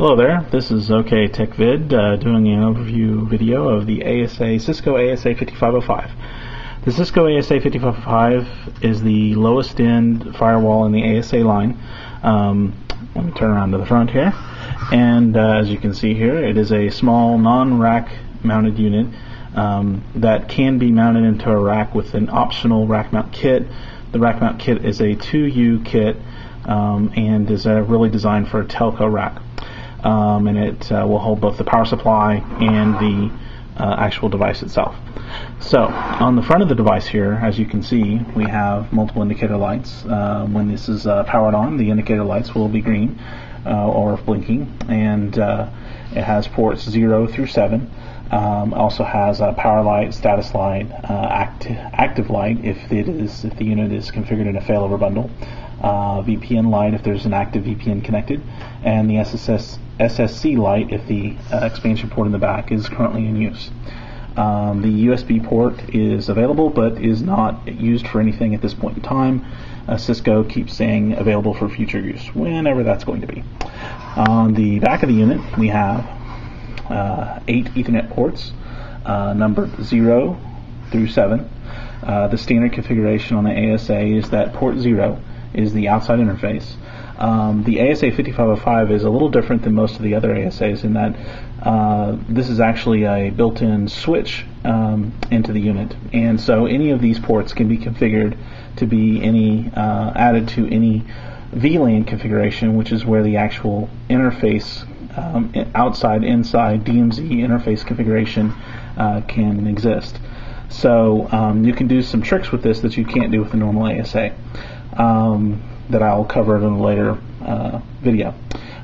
Hello there, this is OK Tech Vid doing an overview video of the Cisco ASA-5505. The Cisco ASA-5505 is the lowest end firewall in the ASA line. Let me turn around to the front here, and as you can see here, it is a small non-rack mounted unit that can be mounted into a rack with an optional rack mount kit. The rack mount kit is a 2U kit and is really designed for a telco rack. And it will hold both the power supply and the actual device itself. So on the front of the device here, as you can see, we have multiple indicator lights. When this is powered on, the indicator lights will be green or blinking, and it has ports 0 through 7. Also has a power light, status light, active light if the unit is configured in a failover bundle, VPN light if there's an active VPN connected, and the SSC light if the expansion port in the back is currently in use. The USB port is available but is not used for anything at this point in time. Cisco keeps saying available for future use, whenever that's going to be. On the back of the unit we have 8 Ethernet ports, numbered 0 through 7. The standard configuration on the ASA is that port 0 is the outside interface. The ASA-5505 is a little different than most of the other ASAs in that this is actually a built-in switch into the unit, and so any of these ports can be configured to be added to any VLAN configuration, which is where the actual interface outside, inside DMZ interface configuration can exist. So you can do some tricks with this that you can't do with the normal ASA that I'll cover in a later video.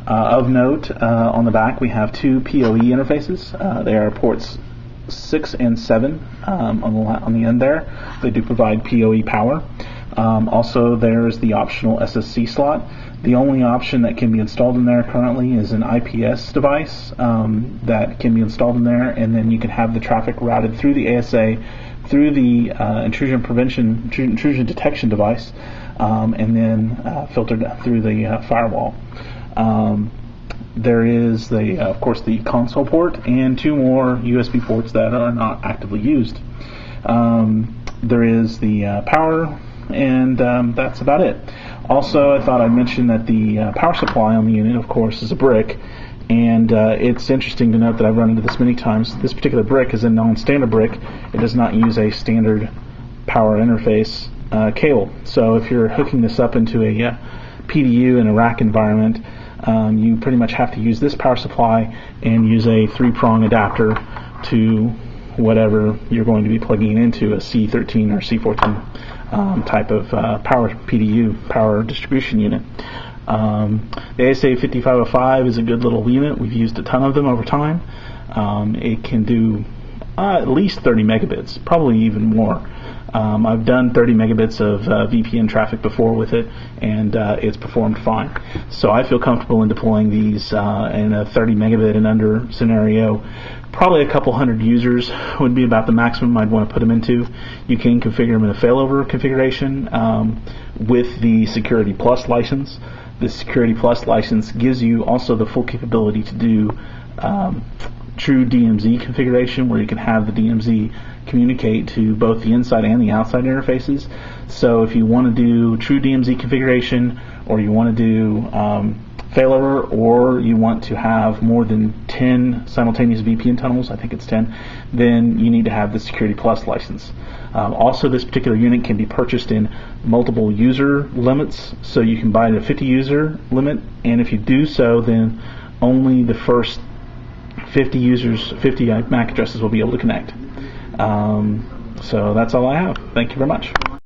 Of note, on the back we have 2 PoE interfaces. They are ports 6 and 7 on the end there. They do provide PoE power. Also, there's the optional SSC slot. The only option that can be installed in there currently is an IPS device that can be installed in there, and then you can have the traffic routed through the ASA, through the intrusion detection device, and then filtered through the firewall. There is of course the console port and 2 more USB ports that are not actively used. There is the power, and that's about it. Also, I thought I'd mention that the power supply on the unit, of course, is a brick, and it's interesting to note that I've run into this many times. This particular brick is a non-standard brick. It does not use a standard power interface cable. So if you're hooking this up into a PDU in a rack environment, you pretty much have to use this power supply and use a 3-prong adapter to whatever you're going to be plugging into, a C13 or C14 type of power PDU, power distribution unit. The ASA-5505 is a good little unit. We've used a ton of them over time. It can do at least 30 megabits, probably even more. I've done 30 megabits of VPN traffic before with it, and it's performed fine. So I feel comfortable in deploying these in a 30 megabit and under scenario. Probably a couple hundred users would be about the maximum I'd want to put them into. You can configure them in a failover configuration with the Security Plus license. The Security Plus license gives you also the full capability to do true DMZ configuration, where you can have the DMZ communicate to both the inside and the outside interfaces. So if you want to do true DMZ configuration, or you want to do failover, or you want to have more than 10 simultaneous VPN tunnels, I think it's 10, then you need to have the Security Plus license. Also, this particular unit can be purchased in multiple user limits, so you can buy it at a 50 user limit, and if you do so, then only the first 50 users, 50 MAC addresses will be able to connect. So that's all I have. Thank you very much.